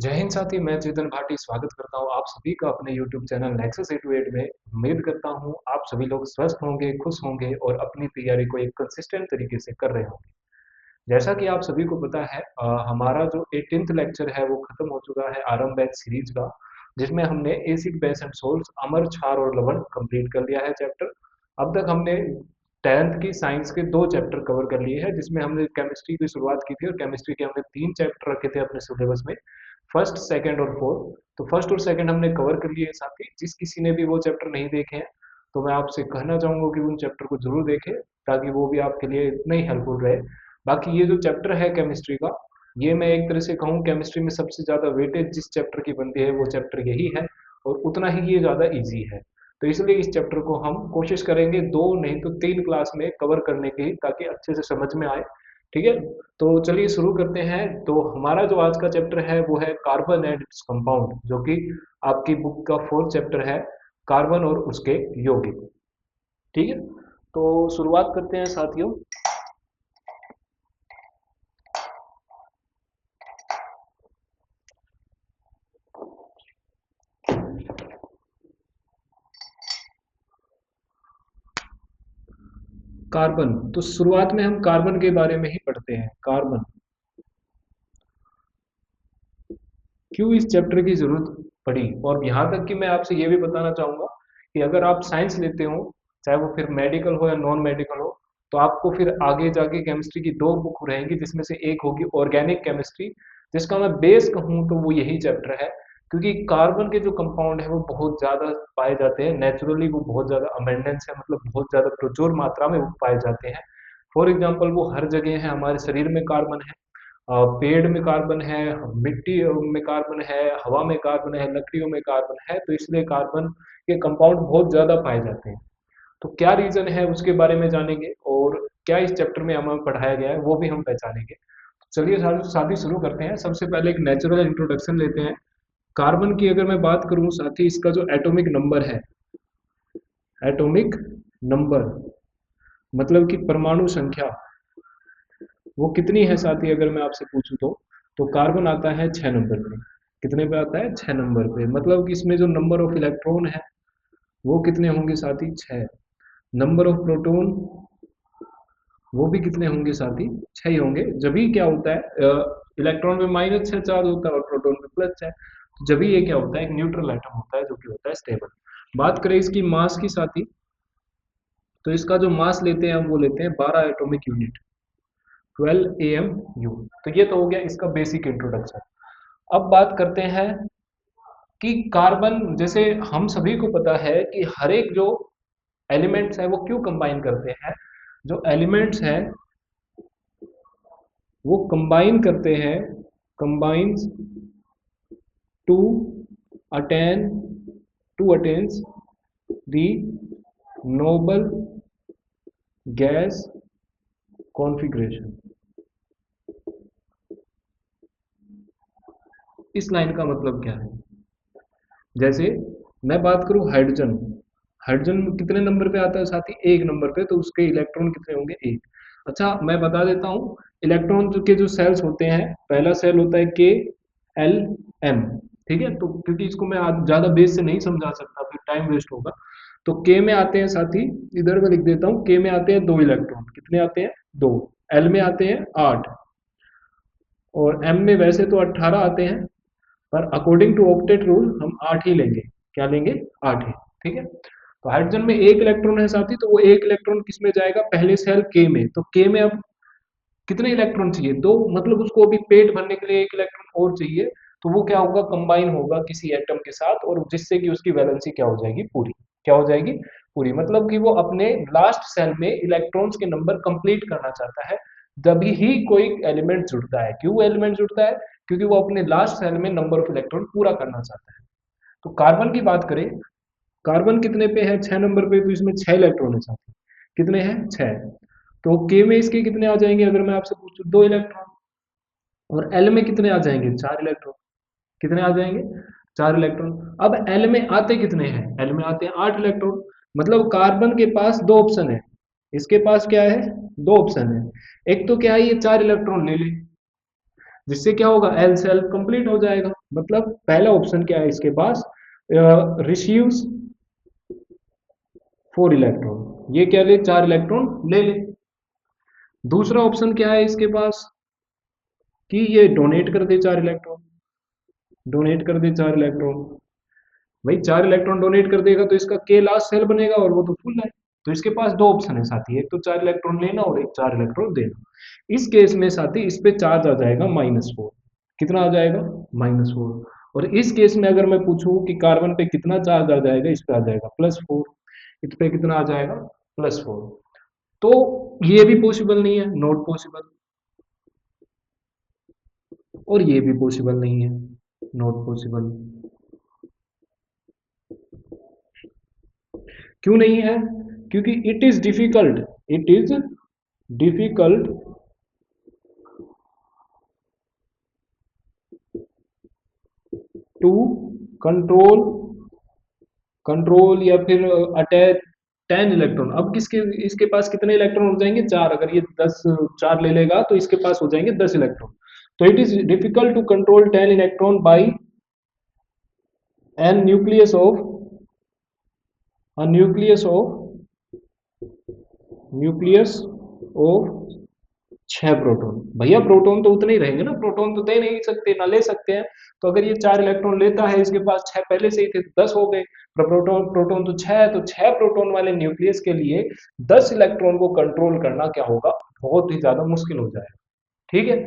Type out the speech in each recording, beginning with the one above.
जय हिंद साथी, मैं चेतन भाटी स्वागत करता हूँ आप सभी का अपने YouTube channel Nexus A to Ed में। उम्मीद करता हूँ आप सभी लोग स्वस्थ होंगे, खुश होंगे और अपनी तैयारी को एक कंसिस्टेंट तरीके से कर रहे होंगे। जैसा कि आप सभी को पता है, हमारा जो 18th लेक्चर है वो खत्म हो चुका है आरंभ बैच सीरीज का, जिसमें हमने एसिड बेस एंड सोल्स अमर, क्षार और लवण कंप्लीट कर लिया है चैप्टर। अब तक हमने 10th की साइंस के 2 चैप्टर कवर कर लिए हैं, जिसमें हमने केमिस्ट्री की शुरुआत की थी और केमिस्ट्री के हमने 3 चैप्टर रखे थे अपने सिलेबस में, फर्स्ट, सेकंड और फोर्थ। तो फर्स्ट और सेकंड हमने कवर कर लिए साथ ही। जिस किसी ने भी वो चैप्टर नहीं देखे हैं तो मैं आपसे कहना चाहूंगा कि उन चैप्टर को जरूर देखें, ताकि वो भी आपके लिए इतना ही हेल्पफुल रहे। बाकी ये जो चैप्टर है केमिस्ट्री का, ये मैं एक तरह से कहूँ केमिस्ट्री में सबसे ज़्यादा वेटेज जिस चैप्टर की बनती है वो चैप्टर यही है, और उतना ही ये ज़्यादा ईजी है। तो इसलिए इस चैप्टर को हम कोशिश करेंगे 2 नहीं तो 3 क्लास में कवर करने की, ताकि अच्छे से समझ में आए। ठीक है, तो चलिए शुरू करते हैं। तो हमारा जो आज का चैप्टर है वो है कार्बन एंड इट्स कंपाउंड, जो कि आपकी बुक का 4th चैप्टर है, कार्बन और उसके यौगिक। ठीक है, तो शुरुआत करते हैं साथियों। कार्बन, तो शुरुआत में हम कार्बन के बारे में ही पढ़ते हैं। कार्बन, क्यों इस चैप्टर की जरूरत पड़ी, और यहाँ तक कि मैं आपसे ये भी बताना चाहूंगा कि अगर आप साइंस लेते हो, चाहे वो फिर मेडिकल हो या नॉन मेडिकल हो, तो आपको फिर आगे जाके केमिस्ट्री की 2 बुक रहेंगी, जिसमें से एक होगी ऑर्गेनिक केमिस्ट्री, जिसका मैं बेस कहूँ तो वो यही चैप्टर है। क्योंकि कार्बन के जो कंपाउंड है वो बहुत ज्यादा पाए जाते हैं नेचुरली, वो बहुत ज्यादा अमेंडेंस है, मतलब बहुत ज्यादा प्रचुर मात्रा में वो पाए जाते हैं। फॉर एग्जाम्पल वो हर जगह है, हमारे शरीर में कार्बन है, पेड़ में कार्बन है, मिट्टी में कार्बन है, हवा में कार्बन है, लकड़ियों में कार्बन है। तो इसलिए कार्बन के कंपाउंड बहुत ज्यादा पाए जाते हैं। तो क्या रीजन है उसके बारे में जानेंगे, और क्या इस चैप्टर में हमें पढ़ाया गया है वो भी हम पहचानेंगे। चलिए साथी शुरू करते हैं। सबसे पहले एक नेचुरल इंट्रोडक्शन लेते हैं। कार्बन की अगर मैं बात करूं साथी, इसका जो एटॉमिक नंबर है, एटॉमिक नंबर मतलब कि परमाणु संख्या, वो कितनी है साथी, अगर मैं आपसे पूछूं तो कार्बन आता है 6 नंबर पे। कितने पे आता है? 6 नंबर पे। मतलब कि इसमें जो नंबर ऑफ इलेक्ट्रॉन है वो कितने होंगे साथी? 6। नंबर ऑफ प्रोटॉन वो भी कितने होंगे साथी? 6 ही होंगे। जब भी क्या होता है, इलेक्ट्रॉन में -6 चार्ज होता है और प्रोटॉन में +6। तो जब भी ये क्या होता है, एक न्यूट्रल एटम होता है जो कि होता है स्टेबल। बात करें इसकी मास की साथी, तो इसका जो मास लेते हैं हम वो लेते हैं 12 एटॉमिक यूनिट, 12 AMU। तो ये तो हो गया इसका बेसिक इंट्रोडक्शन। अब बात करते हैं कि कार्बन, जैसे हम सभी को पता है कि हर एक जो एलिमेंट्स है वो क्यों कंबाइन करते हैं। जो एलिमेंट्स हैं वो कंबाइन करते हैं, combines to attain to attains the noble gas configuration. इस लाइन का मतलब क्या है? जैसे मैं बात करूं हाइड्रोजन, हाइड्रोजन कितने नंबर पे आता है साथी? 1 नंबर पे। तो उसके इलेक्ट्रॉन कितने होंगे? 1। अच्छा, मैं बता देता हूँ इलेक्ट्रॉन के जो सेल्स होते हैं, पहला सेल होता है KLM। ठीक है, तो क्योंकि इसको मैं आज ज्यादा बेस से नहीं समझा सकता, फिर टाइम वेस्ट होगा। तो के में आते हैं साथी, इधर मैं लिख देता हूँ, के में आते हैं 2 इलेक्ट्रॉन। कितने आते हैं? 2। एल में आते हैं 8, और एम में वैसे तो 18 आते हैं, पर अकॉर्डिंग टू ऑक्टेट रूल हम 8 ही लेंगे। क्या लेंगे? 8 ही। ठीक है, तो हाइड्रोजन में 1 इलेक्ट्रॉन है साथी, तो वो 1 इलेक्ट्रॉन किस में जाएगा? पहले सेल के में। तो के में अब कितने इलेक्ट्रॉन चाहिए? 2। मतलब उसको अभी पेट भरने के लिए 1 इलेक्ट्रॉन और चाहिए। तो वो क्या होगा? कंबाइन होगा किसी एटम के साथ, और जिससे कि उसकी वैलेंसी क्या हो जाएगी? पूरी। क्या हो जाएगी? पूरी। मतलब कि वो अपने लास्ट सेल में इलेक्ट्रॉन्स के नंबर कंप्लीट करना चाहता है, तभी ही कोई एलिमेंट जुड़ता है। क्यों एलिमेंट जुड़ता है? क्योंकि वो अपने लास्ट सेल में नंबर ऑफ इलेक्ट्रॉन पूरा करना चाहता है। तो कार्बन की बात करें, कार्बन कितने पे है? 6 नंबर पे। तो इसमें 6 इलेक्ट्रॉन है साथी। कितने हैं? 6। तो के में इसके कितने आ जाएंगे अगर मैं आपसे पूछूं? 2 इलेक्ट्रॉन। और एल में कितने आ जाएंगे? 4 इलेक्ट्रॉन। कितने आ जाएंगे? 4 इलेक्ट्रॉन। अब एल में आते कितने हैं? एल में आते हैं 8 इलेक्ट्रॉन। मतलब कार्बन के पास 2 ऑप्शन है। इसके पास क्या है? 2 ऑप्शन है। एक तो क्या है, ये 4 इलेक्ट्रॉन ले ले, जिससे क्या होगा? एल सेल कंप्लीट हो जाएगा। मतलब पहला ऑप्शन क्या है इसके पास, रिसीव्स 4 इलेक्ट्रॉन, ये क्या ले, 4 इलेक्ट्रॉन ले ले। दूसरा ऑप्शन क्या है इसके पास कि ये डोनेट कर दे 4 इलेक्ट्रॉन, डोनेट कर दे 4 इलेक्ट्रॉन। भाई 4 इलेक्ट्रॉन डोनेट कर देगा तो इसका के लास्ट सेल बनेगा और वो तो फुल है। तो इसके पास दो ऑप्शन है साथी, एक तो 4 इलेक्ट्रॉन लेना और एक 4 इलेक्ट्रॉन देना। इस केस में साथी इस पे चार्ज आ जाएगा -4। कितना आ जाएगा, -4। और इस केस में अगर मैं पूछूं कि कार्बन पे कितना चार्ज आ जाएगा, इस पे आ जाएगा +4। इस पे कितना आ जाएगा, +4। तो ये भी पॉसिबल नहीं है, नॉट पॉसिबल। और ये भी पॉसिबल नहीं है, नॉट पॉसिबल। क्यों नहीं है, क्योंकि it is difficult to control, control या फिर अटैच 10 इलेक्ट्रॉन। अब किसके, इसके पास कितने इलेक्ट्रॉन हो जाएंगे, 4। अगर ये 10 4 ले लेगा तो इसके पास हो जाएंगे 10 इलेक्ट्रॉन। तो it is difficult to control 10 electron by an nucleus of, nucleus of, nucleus of 6 proton. भैया प्रोटॉन तो उतने ही रहेंगे ना, प्रोटॉन तो दे नहीं सकते ना ले सकते हैं। तो अगर ये 4 इलेक्ट्रॉन लेता है, इसके पास 6 पहले से ही थे तो 10 हो गए। पर प्रोटॉन प्रोटॉन तो 6 है, तो 6 प्रोटॉन वाले न्यूक्लियस के लिए 10 इलेक्ट्रॉन को कंट्रोल करना क्या होगा, बहुत ही ज्यादा मुश्किल हो जाएगा। ठीक है।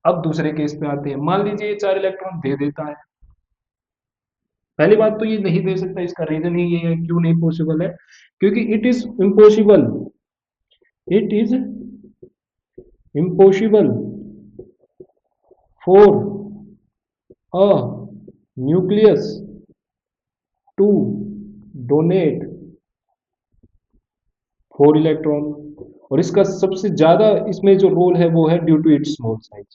अब दूसरे केस पे आते हैं, मान लीजिए ये 4 इलेक्ट्रॉन दे देता है। पहली बात तो ये नहीं दे सकता, इसका रीजन ही ये है क्यों नहीं पॉसिबल है, क्योंकि it is impossible, it is impossible for a nucleus to donate 4 electron. और इसका सबसे ज्यादा इसमें जो रोल है वो है due to its small size,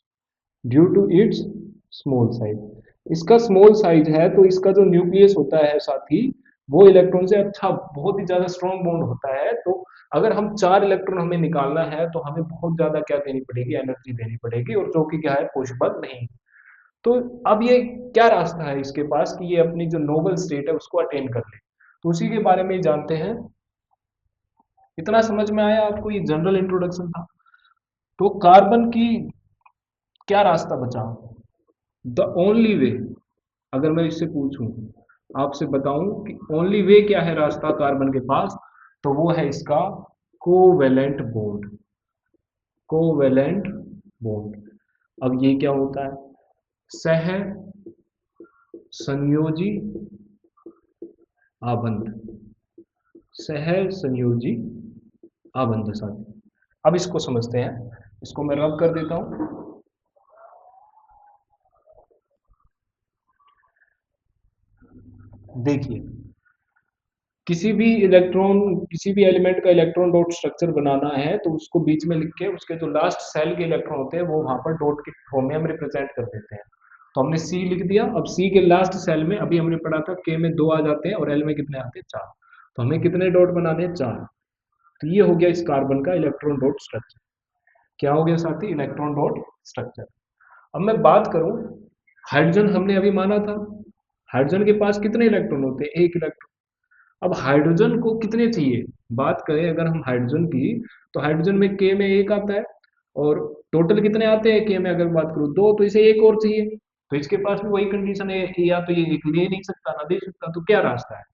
due to its small size. इसका स्मॉल साइज है तो इसका जो न्यूक्लियस होता है साथी, वो इलेक्ट्रॉन से अच्छा बहुत ही ज्यादा स्ट्रॉन्ग बॉन्ड होता है। तो अगर हम 4 इलेक्ट्रॉन हमें निकालना है तो हमें बहुत ज्यादा क्या देनी पड़ेगी, एनर्जी देनी पड़ेगी, और जो कि क्या है पॉसिबल नहीं। तो अब ये क्या रास्ता है इसके पास कि ये अपनी जो नोबल स्टेट है उसको अटेन कर ले, तो उसी के बारे में जानते हैं। इतना समझ में आया आपको, ये जनरल इंट्रोडक्शन था। तो कार्बन की क्या रास्ता बचा, द ओनली वे, अगर मैं इससे पूछूं, आपसे बताऊं कि ओनली वे क्या है रास्ता कार्बन के पास, तो वो है इसका कोवेलेंट बॉन्ड, कोवेलेंट बॉन्ड। अब ये क्या होता है, सह संयोजी आबंध, सह संयोजी आबंध साथी। अब इसको समझते हैं, इसको मैं रब कर देता हूं। देखिए, किसी भी इलेक्ट्रॉन, किसी भी एलिमेंट का इलेक्ट्रॉन डॉट स्ट्रक्चर बनाना है तो उसको बीच में लिख के उसके जो लास्ट सेल के इलेक्ट्रॉन होते हैं वो वहां पर डॉट के फॉर्म में हम रिप्रेजेंट कर देते हैं। तो हमने सी लिख दिया। अब सी के लास्ट सेल में अभी हमने पढ़ा था के में 2 आ जाते हैं और एल में कितने आते हैं, 4। तो हमें कितने डॉट बनाने हैं, 4। तो ये हो गया इस कार्बन का इलेक्ट्रॉन डॉट स्ट्रक्चर। क्या हो गया साथी, इलेक्ट्रॉन डॉट स्ट्रक्चर। अब मैं बात करूं, हाइड्रोजन हमने अभी माना था, हाइड्रोजन के पास कितने इलेक्ट्रॉन होते हैं, 1 इलेक्ट्रॉन। अब हाइड्रोजन को कितने चाहिए, बात करें अगर हम हाइड्रोजन की, तो हाइड्रोजन में के में 1 आता है, और टोटल कितने आते हैं के में अगर बात करूँ 2, तो इसे 1 और चाहिए। तो इसके पास भी वही कंडीशन है कि या तो ये एक ले नहीं सकता ना दे सकता, तो क्या रास्ता है।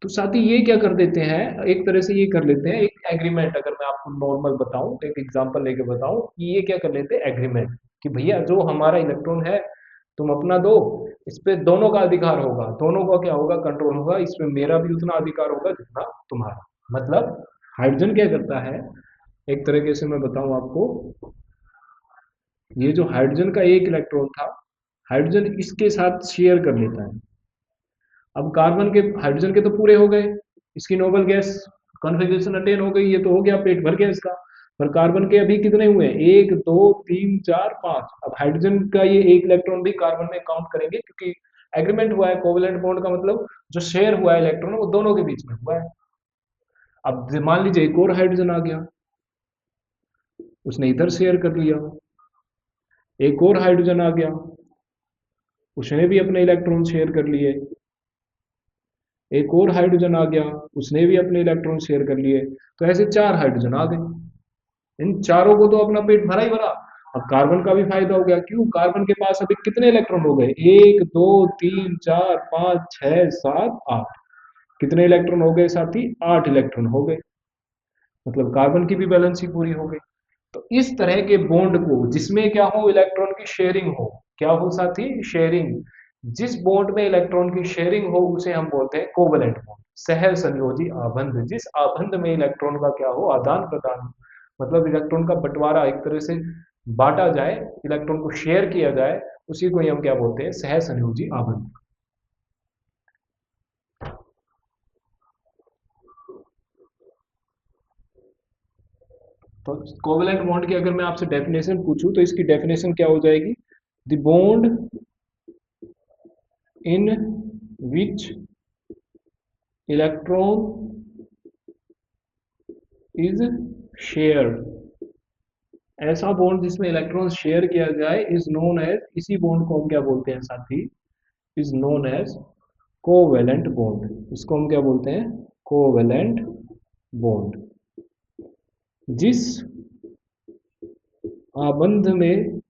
तो साथ ही ये क्या कर देते हैं, एक तरह से ये कर लेते हैं एक एग्रीमेंट। अगर मैं आपको नॉर्मल बताऊं, एक एग्जांपल लेके बताऊं, कि ये क्या कर लेते हैं एग्रीमेंट, कि भैया जो हमारा इलेक्ट्रॉन है तुम अपना दो, इस पे दोनों का अधिकार होगा, दोनों का क्या होगा, कंट्रोल होगा, इस पे मेरा भी उतना अधिकार होगा जितना तुम्हारा। मतलब हाइड्रोजन क्या करता है, एक तरीके से मैं बताऊं आपको, ये जो हाइड्रोजन का 1 इलेक्ट्रॉन था, हाइड्रोजन इसके साथ शेयर कर लेता है। अब कार्बन के, हाइड्रोजन के तो पूरे हो गए, इसकी नोबल गैस कॉन्फ़िगरेशन अटेन हो गई, ये तो हो गया, पेट भर गया इसका। पर कार्बन के अभी कितने हुए, 1 2 3 4 5। अब हाइड्रोजन का ये 1 इलेक्ट्रॉन भी कार्बन में काउंट करेंगे, क्योंकि एग्रीमेंट हुआ है, कोवेलेंट बॉन्ड का मतलब जो शेयर हुआ है इलेक्ट्रॉन वो दोनों के बीच में हुआ है। अब मान लीजिए एक और हाइड्रोजन आ गया, उसने इधर शेयर कर लिया, एक और हाइड्रोजन आ गया, उसने भी अपने इलेक्ट्रॉन शेयर कर लिए। एक और हाइड्रोजन आ गया, उसने भी अपने इलेक्ट्रॉन शेयर कर लिए। तो ऐसे 4 हाइड्रोजन आ गए, इन चारों को तो अपना पेट भरा ही भरा। अब कार्बन का भी फायदा हो गया, क्यों? कार्बन के पास अभी कितने इलेक्ट्रॉन हो गए? 1 2 3 4 5 6 7 8। कितने इलेक्ट्रॉन हो गए साथी? 8 इलेक्ट्रॉन हो गए। मतलब कार्बन की भी बैलेंसिंग पूरी हो गई। तो इस तरह के बॉन्ड को जिसमें क्या हो, इलेक्ट्रॉन की शेयरिंग हो, क्या हो साथी? शेयरिंग। जिस बॉन्ड में इलेक्ट्रॉन की शेयरिंग हो उसे हम बोलते हैं कोवलेंट बॉन्ड, सह संयोजी आबंध। जिस आबंध में इलेक्ट्रॉन का क्या हो, आदान प्रदान हो, मतलब इलेक्ट्रॉन का बंटवारा एक तरह से बांटा जाए, इलेक्ट्रॉन को शेयर किया जाए, उसी को ही हम क्या बोलते हैं? सह संयोजी आबंध। तो कोवलेंट बॉन्ड की अगर मैं आपसे डेफिनेशन पूछूं तो इसकी डेफिनेशन क्या हो जाएगी? The bond in which electron is shared, ऐसा बॉन्ड जिसमें इलेक्ट्रॉन शेयर किया जाए, इज नोन एज, इसी बॉन्ड को हम क्या बोलते हैं साथी? Is known as covalent bond. इसको हम क्या बोलते हैं? Covalent bond. जिस आबंध में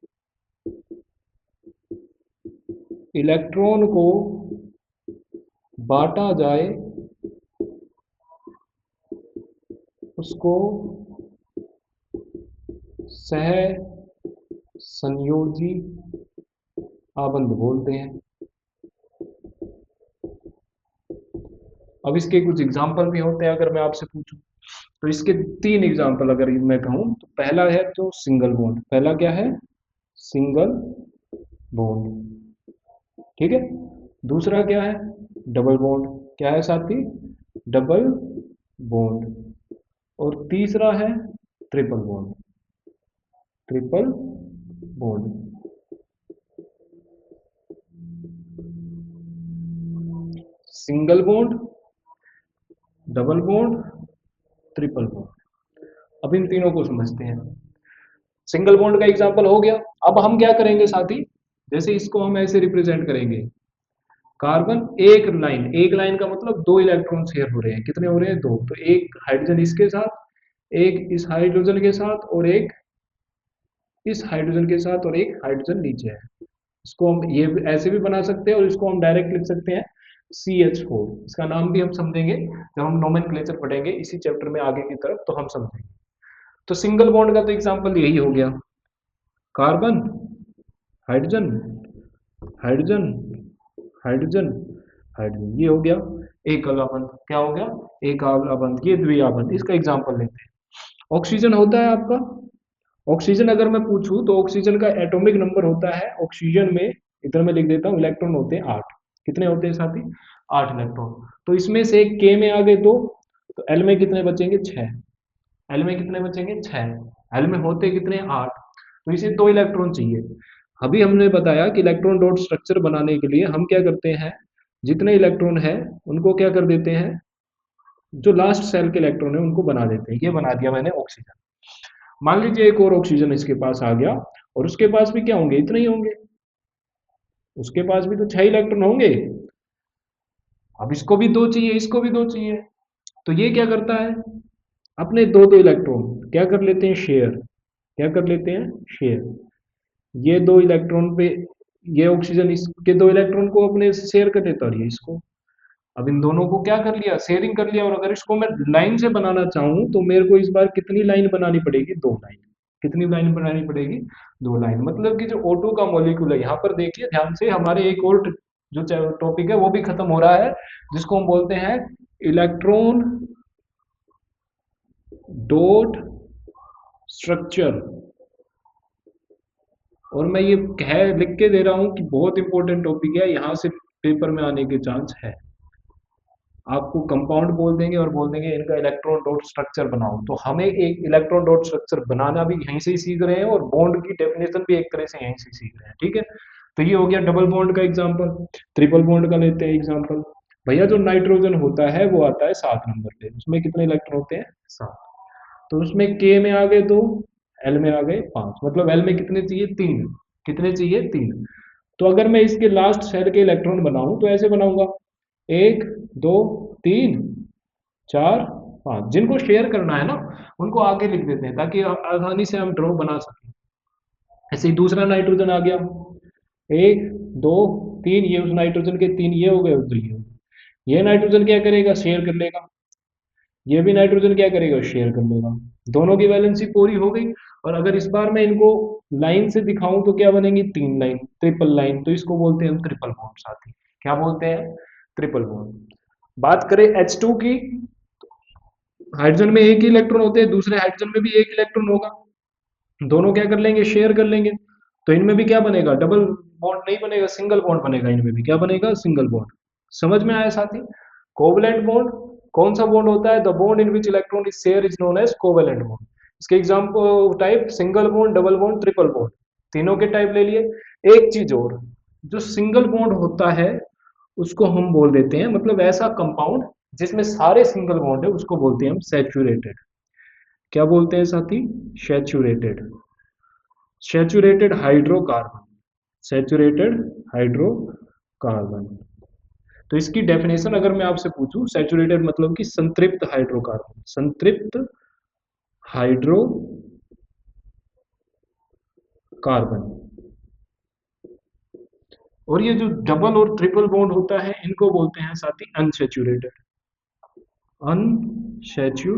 इलेक्ट्रॉन को बांटा जाए उसको सह संयोजी आबंध बोलते हैं। अब इसके कुछ एग्जाम्पल भी होते हैं अगर मैं आपसे पूछूं तो इसके 3 एग्जाम्पल अगर मैं कहूं तो पहला है तो सिंगल बॉन्ड। पहला क्या है? Single bond. ठीक है। दूसरा क्या है? Double bond. क्या है साथी? Double bond. और तीसरा है triple bond. Triple bond. Single bond, double bond, triple bond. अब इन तीनों को समझते हैं। सिंगल बॉन्ड का एग्जांपल हो गया। अब हम क्या करेंगे साथी? जैसे इसको हम ऐसे रिप्रेजेंट करेंगे, कार्बन एक लाइन का मतलब 2 इलेक्ट्रॉन शेयर हो रहे हैं। कितने हो रहे हैं? 2। तो एक हाइड्रोजन इसके साथ, एक इस हाइड्रोजन के साथ, और एक इस हाइड्रोजन के साथ, और एक हाइड्रोजन नीचे है। इसको हम ये ऐसे भी बना सकते हैं और इसको हम डायरेक्ट लिख सकते हैं CH4। इसका नाम भी हम समझेंगे जब हम नोमेनक्लेचर पढ़ेंगे इसी चैप्टर में आगे की तरफ, तो हम समझेंगे। तो सिंगल बॉन्ड का तो एग्जांपल यही हो गया, carbon, hydrogen, hydrogen, hydrogen, hydrogen, ये हो गया एक अलाबंध। क्या हो गया? एक अलाबंध। ये द्विआबंध। इसका एग्जांपल लेते हैं। ऑक्सीजन होता है आपका। ऑक्सीजन अगर मैं पूछूं तो ऑक्सीजन का एटॉमिक नंबर होता है, ऑक्सीजन में इधर मैं लिख देता हूं, इलेक्ट्रॉन होते हैं 8। कितने होते हैं साथी? 8 इलेक्ट्रॉन। तो इसमें से के में आ गए 2, तो एल में कितने बचेंगे? 6। एल में कितने बचेंगे? 6। एल में होते कितने? 8। तो इसे 2 इलेक्ट्रॉन चाहिए। अभी हमने बताया कि इलेक्ट्रॉन डॉट स्ट्रक्चर बनाने के लिए हम क्या करते हैं, जितने इलेक्ट्रॉन है उनको क्या कर देते हैं, जो लास्ट सेल के इलेक्ट्रॉन है उनको बना देते हैं। ये बना दिया मैंने ऑक्सीजन। मान लीजिए एक और ऑक्सीजन इसके पास आ गया, और उसके पास भी क्या होंगे? इतने ही होंगे। उसके पास भी तो 6 इलेक्ट्रॉन होंगे। अब इसको भी 2 चाहिए, इसको भी 2 चाहिए। तो ये क्या करता है, अपने दो दो इलेक्ट्रॉन क्या कर लेते हैं? शेयर। क्या कर लेते हैं? शेयर। ये 2 इलेक्ट्रॉन पे, ये ऑक्सीजन इसके 2 इलेक्ट्रॉन को अपने शेयर कर देता, और ये इसको। अब इन दोनों को क्या कर लिया? शेयरिंग कर लिया। और अगर इसको मैं लाइन से बनाना चाहूं तो मेरे को इस बार कितनी लाइन बनानी पड़ेगी? 2 लाइन। कितनी लाइन बनानी पड़ेगी? 2 लाइन। मतलब कि जो O2 का मॉलिक्यूल है, यहाँ पर देखिए ध्यान से, हमारे एक और जो टॉपिक है वो भी खत्म हो रहा है, जिसको हम बोलते हैं इलेक्ट्रॉन डॉट स्ट्रक्चर। और मैं ये कह लिख के दे रहा हूं कि बहुत इंपॉर्टेंट टॉपिक है, यहां से पेपर में आने के चांस है। आपको कंपाउंड बोल देंगे और बोल देंगे इनका इलेक्ट्रॉन डॉट स्ट्रक्चर बनाओ, तो हमें एक इलेक्ट्रॉन डॉट स्ट्रक्चर बनाना भी यहीं से ही सीख रहे हैं, और बॉन्ड की डेफिनेशन भी एक तरह से यहीं से सीख रहे हैं। ठीक है। तो ये हो गया डबल बॉन्ड का एग्जांपल। ट्रिपल बॉन्ड का लेते हैं एग्जांपल। भैया जो नाइट्रोजन होता है वो आता है 7 नंबर पे, उसमें कितने इलेक्ट्रॉन होते हैं? 7। तो उसमें के में आ गए 2, एल में आ गए 5। मतलब एल में कितने चाहिए? 3। कितने चाहिए? 3। तो अगर मैं इसके लास्ट शेल के इलेक्ट्रॉन बनाऊं तो ऐसे बनाऊंगा, एक, दो, तीन, चार, पांच। जिनको शेयर करना है ना उनको आगे लिख देते हैं ताकि आसानी से हम ड्रॉ बना सकें। ऐसे ही दूसरा नाइट्रोजन आ गया, एक, दो, तीन, ये उस नाइट्रोजन के तीन ये हो गए, उधर ये हो गए। ये नाइट्रोजन क्या करेगा, शेयर कर लेगा। ये भी नाइट्रोजन क्या करेगा, शेयर कर लेगा। दोनों की वैलेंसी पूरी हो गई। और अगर इस बार मैं इनको लाइन से दिखाऊं तो क्या बनेंगी, तीन लाइन, ट्रिपल लाइन। तो इसको बोलते हैं हम ट्रिपल बॉन्ड साथी। क्या बोलते हैं, ट्रिपल बॉन्ड। बात करें H2 की, हाइड्रोजन में एक ही इलेक्ट्रॉन होते हैं, दूसरे हाइड्रोजन में भी एक इलेक्ट्रॉन होगा। दोनों क्या कर लेंगे, शेयर कर लेंगे। तो इनमें भी क्या बनेगा, डबल बॉन्ड नहीं बनेगा, सिंगल बॉन्ड बनेगा। इनमें भी क्या बनेगा, सिंगल बॉन्ड। समझ में आया साथी। कोवलेंट बॉन्ड कौन सा बॉन्ड होता है, the bond in which electron is share is known as covalent bond. इसके example type, single bond, double bond, triple bond, तीनों के टाइप ले लिए। एक चीज और, जो सिंगल बॉन्ड होता है उसको हम बोल देते हैं, मतलब ऐसा कंपाउंड जिसमें सारे सिंगल बॉन्ड है उसको बोलते हैं हम सैचुरेटेड। क्या बोलते हैं साथी, saturated. Saturated hydrocarbon, saturated hydrocarbon. तो इसकी डेफिनेशन अगर मैं आपसे पूछूं, सैचुरेटेड मतलब कि संतृप्त हाइड्रोकार्बन, संतृप्त हाइड्रोकार्बन। और ये जो डबल और ट्रिपल बॉन्ड होता है इनको बोलते हैं साथी अनसैचुरेटेड, अनसैचुरेटेड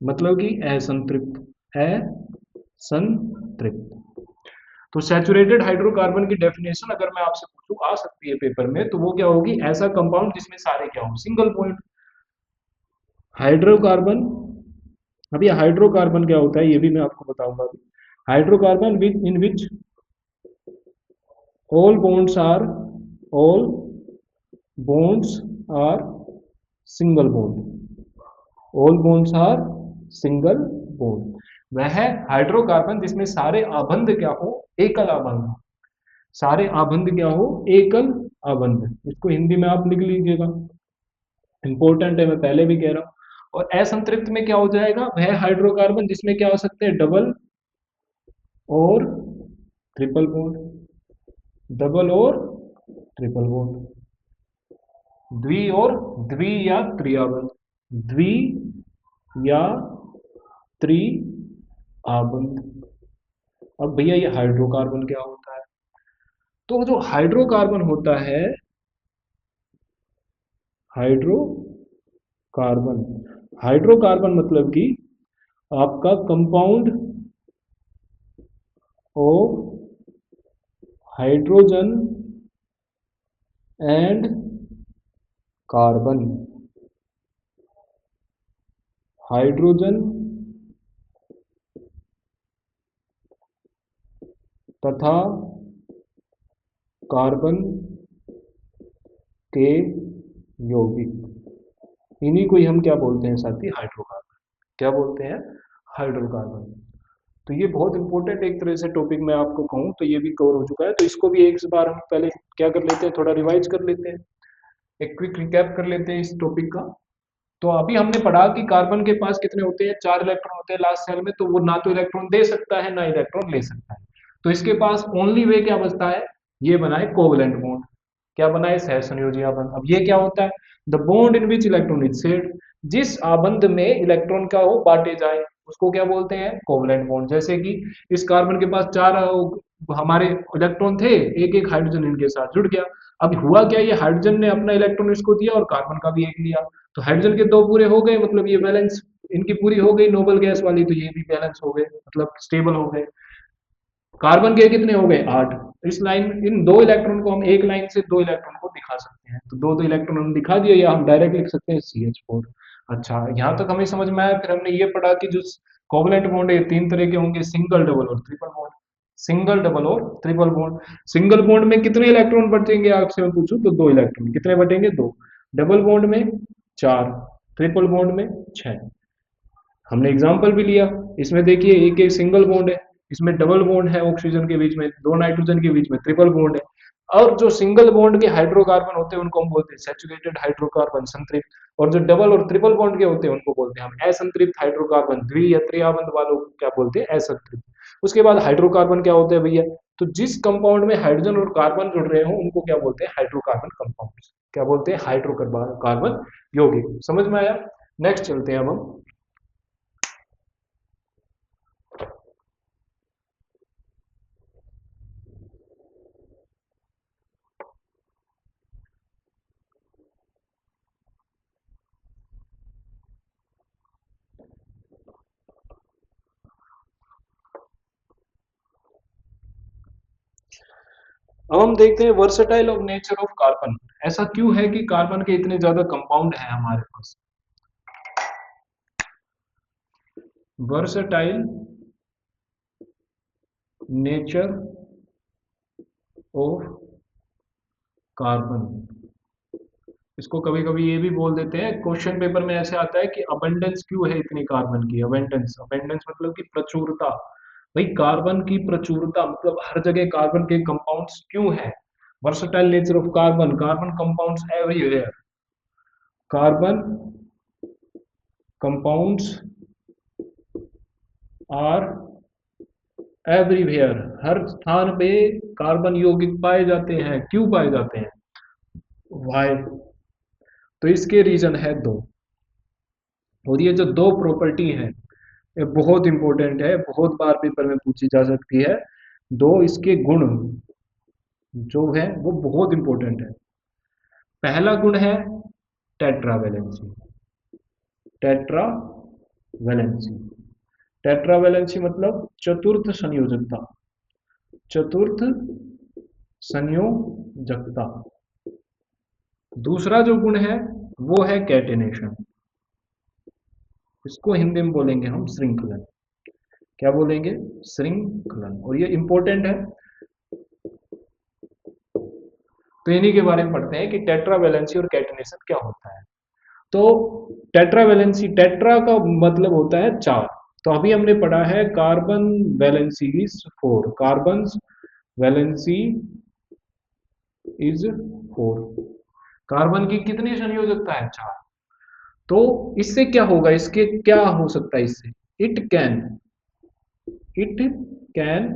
मतलब कि असंतृप्त, असंतृप्त। तो सैचुरेटेड हाइड्रोकार्बन की डेफिनेशन अगर मैं आपसे पूछूं, आ सकती है पेपर में, तो वो क्या होगी, ऐसा कंपाउंड जिसमें सारे क्या हो, सिंगल बॉन्ड। हाइड्रोकार्बन, अब ये हाइड्रोकार्बन क्या होता है ये भी मैं आपको बताऊंगा अभी। Hydrocarbon which in which all bonds are, all bonds are single bond, all bonds are single bond. वह है हाइड्रोकार्बन जिसमें सारे आबंध क्या हो, एकल आबंध। सारे आबंध क्या हो, एकल आबंध। इसको हिंदी में आप लिख लीजिएगा, इंपॉर्टेंट है, मैं पहले भी कह रहा हूं। और असंतृप्त में क्या हो जाएगा, वह हाइड्रोकार्बन जिसमें क्या हो सकते हैं, डबल और ट्रिपल बॉन्ड, डबल और ट्रिपल बॉन्ड, द्वि और द्वि या त्रिआबंध, द्वि या त्रि आबंध। अब भैया ये हाइड्रोकार्बन क्या होता है, तो जो हाइड्रोकार्बन होता है, हाइड्रोकार्बन, हाइड्रोकार्बन मतलब कि आपका compound of hydrogen and carbon, hydrogen तथा कार्बन के यौगिक, इन्हीं को ही हम क्या बोलते हैं साथी, हाइड्रोकार्बन। क्या बोलते हैं, हाइड्रोकार्बन। तो ये बहुत इंपॉर्टेंट एक तरह से टॉपिक मैं आपको कहूँ तो ये भी कवर हो चुका है। तो इसको भी एक बार हम पहले क्या कर लेते हैं, थोड़ा रिवाइज कर लेते हैं, एक क्विक रिकैप कर लेते हैं इस टॉपिक का। तो अभी हमने पढ़ा कि कार्बन के पास कितने होते हैं, चार इलेक्ट्रॉन होते हैं लास्ट सेल में। तो वो ना तो इलेक्ट्रॉन दे सकता है ना इलेक्ट्रॉन ले सकता है। तो इसके पास ओनली वे क्या बचता है, ये बनाए कोवलेंट बॉन्ड। क्या बनाए, सहसंयोजी आबंध। अब ये क्या होता है, the bond in which electron is shared, जिस आबंध में इलेक्ट्रॉन का हो बांटे जाए उसको क्या बोलते हैं, कोवलेंट बॉन्ड। जैसे कि इस कार्बन के पास चार हमारे इलेक्ट्रॉन थे, एक एक हाइड्रोजन इनके साथ जुड़ गया। अब हुआ क्या, ये हाइड्रोजन ने अपना इलेक्ट्रॉन इसको दिया और कार्बन का भी एक लिया। तो हाइड्रोजन के दो पूरे हो गए, मतलब ये बैलेंस इनकी पूरी हो गई नोबल गैस वाली, तो ये भी बैलेंस हो गए, मतलब स्टेबल हो गए। कार्बन के कितने हो गए, आठ। इस लाइन, इन दो इलेक्ट्रॉन को हम एक लाइन से दो इलेक्ट्रॉन को दिखा सकते हैं। तो दो दो इलेक्ट्रॉन हम दिखा दिए, या हम डायरेक्ट लिख सकते हैं CH4। अच्छा, यहाँ तक हमें समझ में आया। फिर हमने ये पढ़ा कि जो कोवलेंट बॉन्ड है तीन तरह के होंगे, सिंगल, डबल और ट्रिपल बॉन्ड। सिंगल, डबल और ट्रिपल बॉन्ड। सिंगल बॉन्ड में कितने इलेक्ट्रॉन बचेंगे आपसे मैं पूछूं तो दो इलेक्ट्रॉन। कितने बचेंगे, दो। डबल बॉन्ड में चार, ट्रिपल बॉन्ड में छह। हमने एग्जाम्पल भी लिया, इसमें देखिए एक एक सिंगल बॉन्ड है, इसमें डबल बॉन्ड है ऑक्सीजन के बीच में, दो नाइट्रोजन के बीच में ट्रिपल बॉन्ड है। और जो सिंगल बॉन्ड के हाइड्रोकार्बन होते हैं उनको हम बोलते हैं सैचुरेटेड हाइड्रोकार्बन, संतृप्त। और जो डबल और ट्रिपल बॉन्ड के होते हैं उनको बोलते हैं हम असंतृप्त हाइड्रोकार्बन, द्वि या त्रिआबंध वालों को क्या बोलते हैं, असंतृप्त। उसके बाद हाइड्रोकार्बन क्या होते हैं भैया, तो जिस कंपाउंड में हाइड्रोजन और कार्बन जुड़ रहे हो उनको क्या बोलते हैं, हाइड्रोकार्बन कंपाउंड्स। क्या बोलते हैं, हाइड्रोकार्बन यौगिक। समझ में आया। नेक्स्ट चलते हैं अब हम देखते हैं versatile of nature of carbon. ऐसा क्यों है कि कार्बन के इतने ज्यादा कंपाउंड हैं हमारे पास। वर्सेटाइल नेचर ऑफ कार्बन, इसको कभी कभी ये भी बोल देते हैं, क्वेश्चन पेपर में ऐसे आता है कि अबंडेंस क्यों है इतनी कार्बन की। अबंडेंस, अबंडेंस मतलब कि प्रचुरता। भाई कार्बन की प्रचुरता मतलब हर जगह कार्बन के कंपाउंड्स क्यों है। Versatile nature of carbon, carbon compounds everywhere, carbon compounds are everywhere, हर स्थान पे कार्बन यौगिक पाए जाते हैं। क्यों पाए जाते हैं, वाई। तो इसके रीजन है दो, और ये जो दो प्रॉपर्टी है ये बहुत इंपॉर्टेंट है, बहुत बार पेपर में पूछी जा सकती है। दो इसके गुण जो है वो बहुत इंपॉर्टेंट है। पहला गुण है टेट्रावेलेंसी। टेट्रावेलेंसी, टेट्रावेलेंसी मतलब चतुर्थ संयोजकता, चतुर्थ संयोजकता। दूसरा जो गुण है वो है कैटेनेशन, इसको हिंदी में बोलेंगे हम श्रृंखलन। क्या बोलेंगे, श्रृंखलन। और ये इंपॉर्टेंट है, तो इन्हीं के बारे में पढ़ते हैं कि टेट्रावेलेंसी और कैटेनेशन क्या होता है। तो टेट्रावेलेंसी, टेट्रा का मतलब होता है चार। तो अभी हमने पढ़ा है carbon valency is 4, carbon valency is 4, carbon की कितनी संयोजकता है, चार। तो इससे क्या होगा, इसके क्या हो सकता है इससे, it can, it can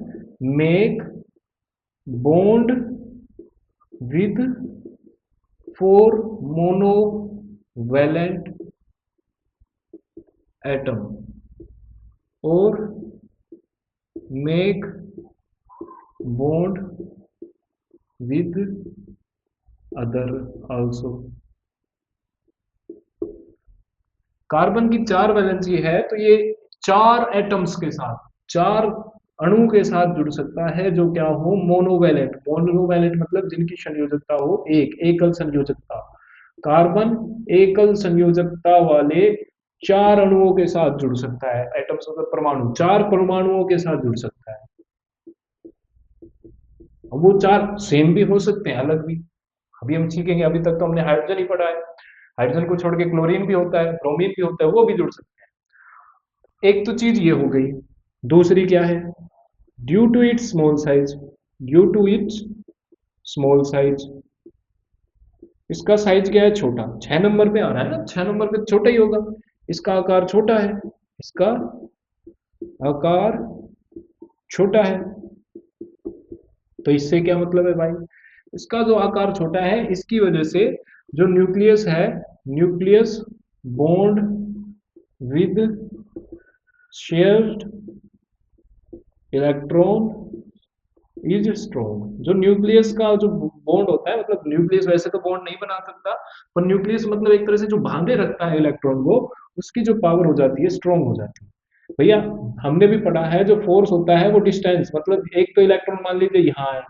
make bond with 4 monovalent atom और make bond with other also. Carbon की चार वैलेंसी है तो ये चार एटम्स के साथ, चार अणु के साथ जुड़ सकता है जो क्या हो, मोनोवैलेंट। मोनोवैलेंट मतलब जिनकी संयोजकता हो एक, एकल संयोजकता। कार्बन एकल संयोजकता वाले चार अणुओं के साथ जुड़ सकता है, एटम्स मतलब परमाणु, चार परमाणुओं के साथ जुड़ सकता है। अब वो चार सेम भी हो सकते हैं, अलग भी, अभी हम सीखेंगे। अभी तक तो हमने हाइड्रोजन ही पढ़ा है, हाइड्रोजन को छोड़ के क्लोरीन भी होता है, ब्रोमीन भी होता है, वो भी जुड़ सकते हैं। एक तो चीज ये हो गई। दूसरी क्या है, due to its small size, due to its small size, इसका साइज क्या है, छोटा। 6 नंबर पे आ रहा है ना, 6 नंबर पे छोटा ही होगा, इसका आकार छोटा है, इसका आकार छोटा है। तो इससे क्या मतलब है भाई, इसका जो आकार छोटा है इसकी वजह से जो न्यूक्लियस है, nucleus bond with shared electron is strong. जो न्यूक्लियस का जो बॉन्ड होता है, मतलब न्यूक्लियस वैसे तो बॉन्ड नहीं बना सकता, पर न्यूक्लियस मतलब एक तरह से जो बांधे रखता है इलेक्ट्रॉन को, उसकी जो पावर हो जाती है स्ट्रॉन्ग हो जाती है। भैया हमने भी पढ़ा है जो फोर्स होता है वो डिस्टेंस, मतलब एक तो इलेक्ट्रॉन मान लीजिए यहाँ है,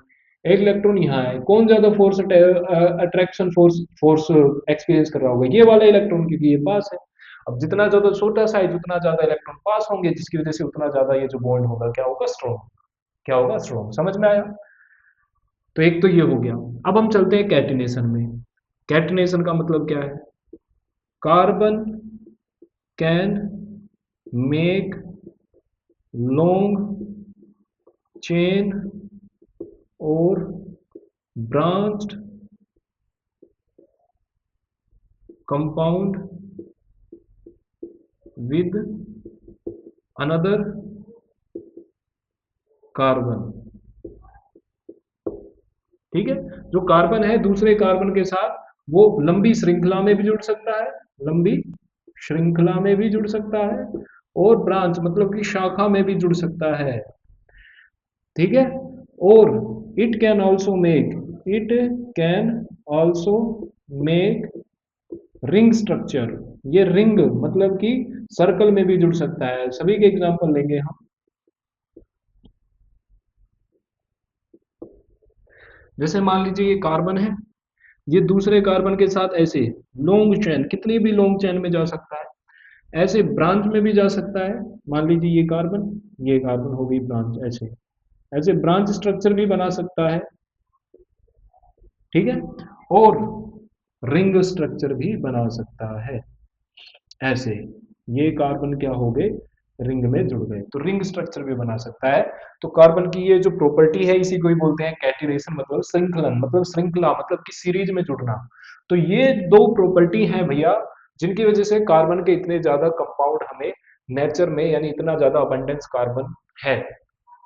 एक इलेक्ट्रॉन यहाँ है, कौन ज्यादा force, attraction force, force experience कर रहा होगा, ये वाला इलेक्ट्रॉन, क्योंकि ये पास है। अब जितना ज्यादा छोटा साइज उतना ज्यादा इलेक्ट्रॉन पास होंगे, जिसकी वजह से उतना ज्यादा ये जो बॉन्ड होगा क्या होगा, स्ट्रॉन्ग। क्या होगा, स्ट्रॉन्ग। समझ में आया। तो एक तो ये हो गया। अब हम चलते हैं कैटिनेशन में। कैटिनेशन का मतलब क्या है, carbon can make long chain और branched compound with another carbon. ठीक है। जो कार्बन है दूसरे कार्बन के साथ वो लंबी श्रृंखला में भी जुड़ सकता है, लंबी श्रृंखला में भी जुड़ सकता है, और ब्रांच मतलब कि शाखा में भी जुड़ सकता है। ठीक है। और it can also make, it can also make ring structure, ये रिंग मतलब कि सर्कल में भी जुड़ सकता है। सभी के एग्जांपल लेंगे हम। जैसे मान लीजिए ये कार्बन है, ये दूसरे कार्बन के साथ ऐसे लॉन्ग चेन, कितनी भी लॉन्ग चेन में जा सकता है, ऐसे ब्रांच में भी जा सकता है। मान लीजिए ये कार्बन हो गई ब्रांच, ऐसे ऐसे ब्रांच स्ट्रक्चर भी बना सकता है। ठीक है। और रिंग स्ट्रक्चर भी बना सकता है ऐसे। ये कार्बन क्या हो गए, रिंग में जुड़ गए, तो रिंग स्ट्रक्चर भी बना सकता है। तो कार्बन की ये जो प्रॉपर्टी है इसी को ही बोलते हैं कैटिनेशन, मतलब श्रृंखलन, मतलब श्रृंखला मतलब कि सीरीज में जुड़ना। तो ये दो प्रॉपर्टी हैं भैया, जिनकी वजह से कार्बन के इतने ज्यादा कंपाउंड हमें नेचर में, यानी इतना ज्यादा अबंडेंस कार्बन है।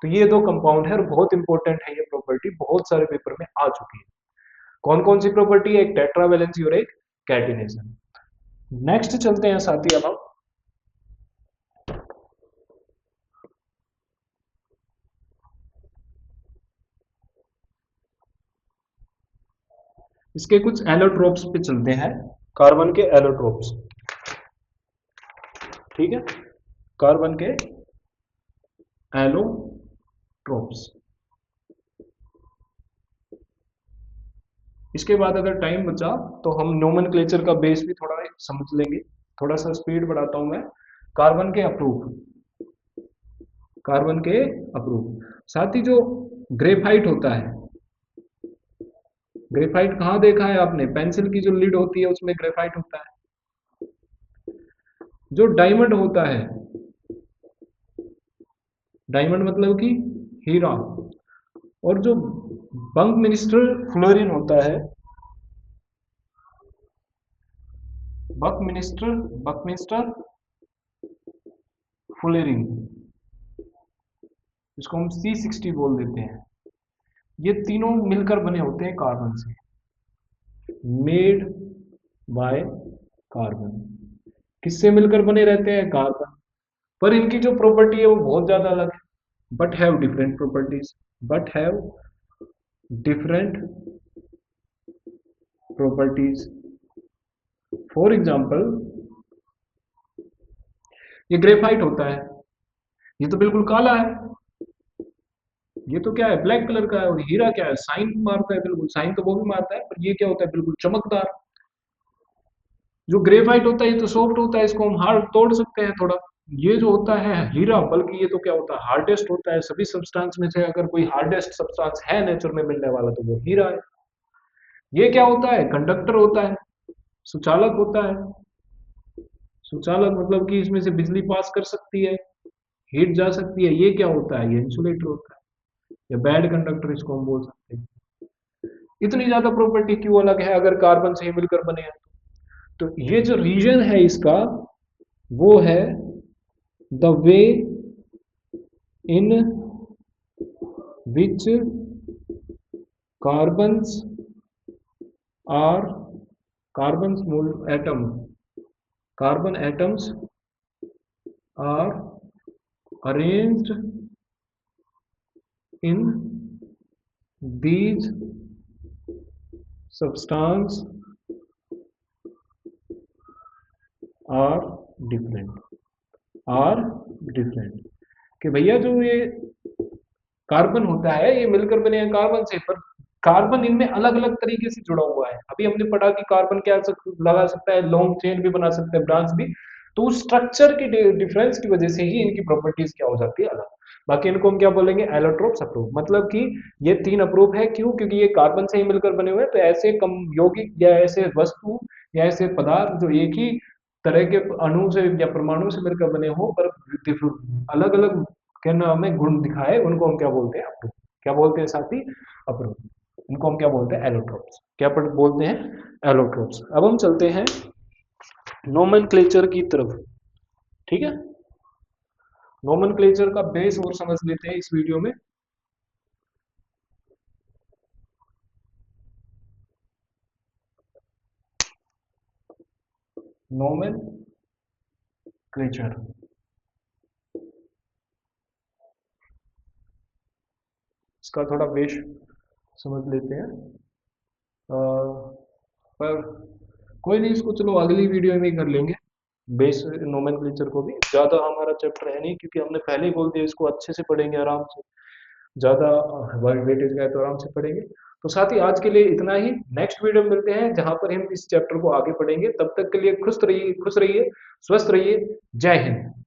तो ये दो कंपाउंड है और बहुत इंपॉर्टेंट है, ये प्रॉपर्टी बहुत सारे पेपर में आ चुकी है। कौन कौन सी प्रॉपर्टी है, एक टेट्रावेलेंसी और एक कैटिनेशन। नेक्स्ट चलते हैं साथी अब हम। इसके कुछ एलोट्रोप्स पे चलते हैं, कार्बन के एलोट्रोप्स। ठीक है। कार्बन के एलोट्रोप्स। इसके बाद अगर टाइम बचा तो हम नोमेनक्लेचर का बेस भी थोड़ा समझ लेंगे। थोड़ा सा स्पीड बढ़ाता हूं मैं। कार्बन के अप्रूव, कार्बन के अप्रूव। साथ ही जो ग्रेफाइट होता है, ग्रेफाइट कहाँ देखा है आपने, पेंसिल की जो लिड होती है उसमें ग्रेफाइट होता है। जो डायमंड होता है, डायमंड मतलब कि हीरा, और जो बंक मिनिस्टर फ्लोरिन होता है, बकमिनिस्टर, बकमिनिस्टर फ्लोरिन, इसको हम C60 बोल देते हैं। ये तीनों मिलकर बने होते हैं कार्बन से, मेड बाय कार्बन। किससे मिलकर बने रहते हैं, कार्बन। पर इनकी जो प्रॉपर्टी है वो बहुत ज्यादा अलग है, but have different properties, but have different properties. For example, ये ग्रेफाइट होता है, ये तो बिल्कुल काला है, ये तो क्या है, ब्लैक कलर का है। और हीरा क्या है, साइन मारता है, बिल्कुल साइन तो वो भी मारता है, पर ये क्या होता है, बिल्कुल चमकदार। जो ग्रेफाइट होता है ये तो सॉफ्ट होता है, इसको हम हार्ड तोड़ सकते हैं थोड़ा। ये जो होता है हीरा, बल्कि ये तो क्या होता है, हार्डेस्ट होता है। सभी सब्सटेंस में से अगर कोई हार्डेस्ट सब्सटेंस है नेचर में मिलने वाला तो वो हीरा है। ये क्या होता है, कंडक्टर होता है, सुचालक होता है। सुचालक मतलब कि इसमें से बिजली पास कर सकती है, हीट जा सकती है। ये क्या होता है, ये इंसुलेटर होता है, या बैड कंडक्टर इसको हम बोल सकते हैं। इतनी ज्यादा प्रॉपर्टी क्यों अलग है अगर कार्बन से ही मिलकर बने हैं। तो ये जो रीजन है इसका, वो है the way in which carbons are, carbon atom, carbon atoms are arranged in these substance are different, are different। कि भैया जो ये कार्बन होता है ये मिलकर बने हैं कार्बन से, पर कार्बन इनमें अलग अलग तरीके से जुड़ा हुआ है। अभी हमने पढ़ा कि कार्बन क्या लगा सकता है, लॉन्ग चेन भी बना सकता है, ब्रांच भी। तो उस स्ट्रक्चर की डिफरेंस की वजह से ही इनकी प्रॉपर्टीज क्या हो जाती है, अलग। बाकी इनको हम क्या बोलेंगे, एलोट्रोप्स अप्रूव। मतलब कि ये तीन अप्रूव है, क्यों, क्योंकि ये कार्बन से ही मिलकर बने हुए हैं। तो ऐसे कम यौगिक या ऐसे वस्तु या ऐसे पदार्थ जो एक ही तरह के अणु से या परमाणु से मिलकर बने हो, पर अलग अलग क्या नाम है, गुण दिखाए, उनको हम क्या बोलते हैं, अप्रूव। क्या बोलते हैं साथी, अप्रूव। इनको हम क्या बोलते हैं, एलोट्रोप्स। क्या बोलते हैं, एलोट्रोप्स। अब हम चलते हैं नोमेनक्लेचर की तरफ। ठीक है। नोमेनक्लेचर का बेस और समझ लेते हैं इस वीडियो में। नोमेन क्लेचर। इसका थोड़ा बेस समझ लेते हैं। अ, पर कोई नहीं, इसको चलो अगली वीडियो में ही कर लेंगे। बेस नोमेनक्लेचर को भी ज़्यादा हमारा चैप्टर है नहीं, क्योंकि हमने पहले ही बोल दिया इसको अच्छे से पढ़ेंगे आराम से। ज़्यादा वेटेज का है तो आराम से पढ़ेंगे। तो साथ ही आज के लिए इतना ही। नेक्स्ट वीडियो में मिलते हैं जहाँ पर हम इस चैप्टर को आगे पढ़ेंगे। तब तक के लिए खुश रहिए, स्वस्थ रहिए। जय हिंद।